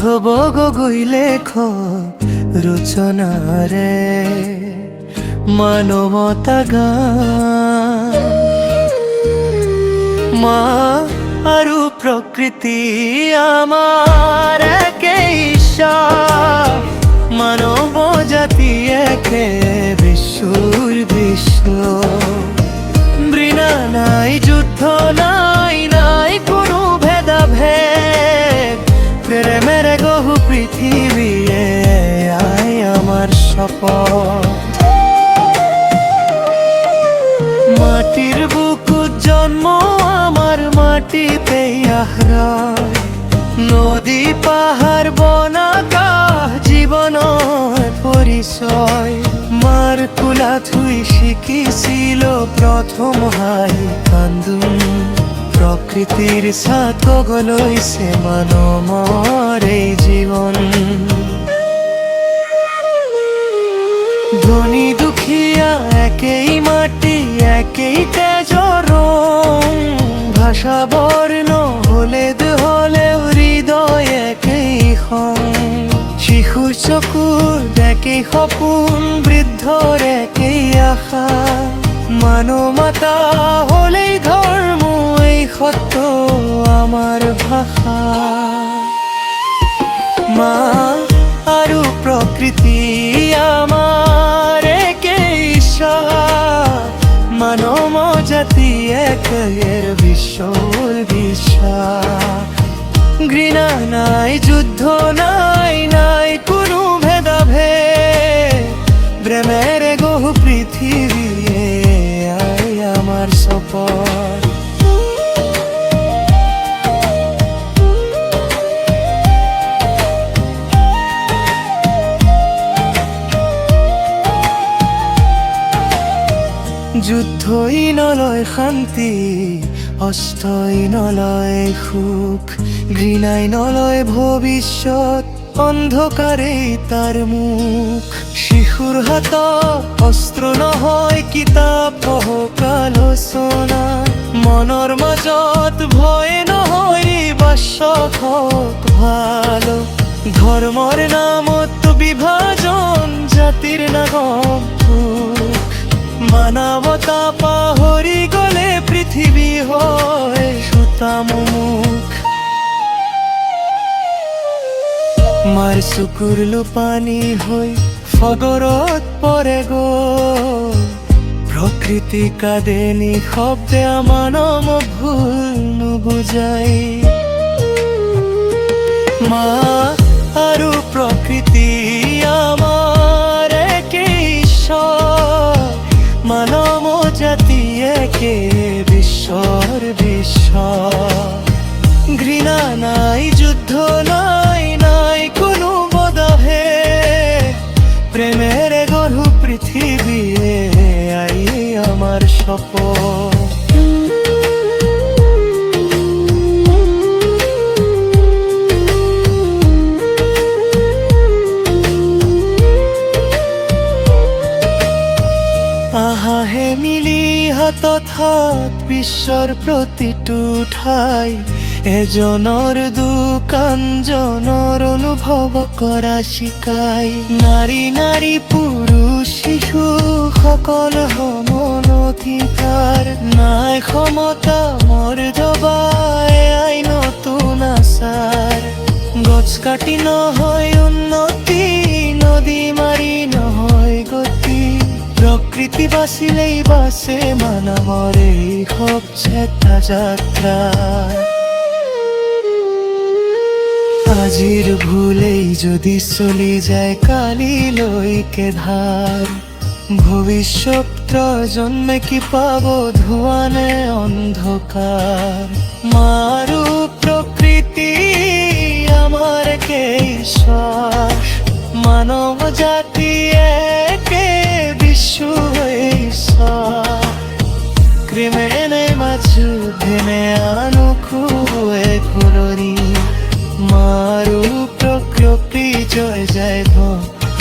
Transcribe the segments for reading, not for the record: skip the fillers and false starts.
মাধব গগৈ লেখ রচনারে মানবতা গান মা আৰু প্রকৃতি আমার একে ঈশ্বর মানব জাতি একে বিশ্বর বিশ্ব বৃণা নাই যুদ্ধ নাই নাই কোনো ভেদাভেদ প্রেমের গহু পৃথিবী আয় আমার শপথ মাটির বুকুত জন্ম আমার মাটিতেই আহ্রায় নদী পাহাড় বন আকাশ জীবনৰ পৰিচয় মাৰ কোলা থুই শিকিছিল প্ৰথম হাই কান্দোন প্ৰকৃতিৰ ছাত গগলৈছে মানৱৰ এই জীৱন ধনী দুখীয়া একেই মাটি একেই তেজৰ ৰং ভাষা বৰ্ণ হলেও হৃদয় একেই সং শিশুৰ চকুৰ একেই সপোন বৃদ্ধৰ একেই আশা মানৱতা হলেই ধৰ্ম এই সত্য আমাৰ ভাষা মা আৰু প্ৰকৃতি আমাৰ একেই ঈশ্বৰ মানৱ জাতি একেৰ বিশ্বর বিশ্বাস ঘৃণা নাই যুদ্ধ নাই নাই কোনো ভেদাভেদ প্রেমের গহু পৃথিবী আয় আমার শপথ যুদ্ধই নলয় শান্তি অস্ত্ৰই নলয় সুখ ঘৃণাই নলয় ভৱিষ্যত অন্ধকাৰেই তাৰ মুখ শিশুৰ হাতত অস্ত্ৰ নহয় কিতাপ পঢ়ক আলোচনা মনৰ মাজত ভয় নহয় বাসক হওক ভাল ধৰ্মৰ নামত বিভাজন জাতিৰ নাম মানৱতা পাহৰি গলে পৃথিৱী হয় সুতামুখ মাৰ চকুৰ পানী হৈ ফগৰত পৰে গৈ প্ৰকৃতি কাঁদে নিশব্দে মানৱ ভুল নুবুজাই মা আৰু প্ৰকৃতি আমাৰ একেই ঈশ্বৰ মানৱ জাতি একে বিশ্বর বিশ্বাস ঘৃণা নাই যুদ্ধ নাই নাই কোনো ভেদাভেদ প্রেমের গহু পৃথিবী আই আমার শপথ আহাহে মিলি হাতত হাত বিশ্বৰ প্ৰতিটো ঠাই এজনৰ দুখ আনজনৰ অনুভৱ কৰা শিকাই নাৰী নাৰী পুৰুষ শিশু সকল সমান অধিকাৰ নাই ক্ষমতা মৰ্যাদা এয়াই নতুন আচাৰ গছ কাটি নহয় উন্নতি নদী মাৰি নহয় গতি প্রকৃতি বাঁচিলেই বাঁচে মানৱৰ এই সবচেতা যাত্ৰা আজিৰ ভুলেই যদি চলি যায় কালিলৈকে ধাৰ ভৱিষ্যত প্ৰজন্মে কি পাব ধোঁৱানে অন্ধকাৰ মাৰো প্ৰকৃতি আমাৰ একেই শ্বাস মানৱ জাতি একে ক্রিমেনে মাছু ধেনে আনুকুয়ে ফুলরি মারু প্রকৃতি জয় যায়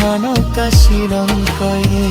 মানবতা শিলঙ্কয়ে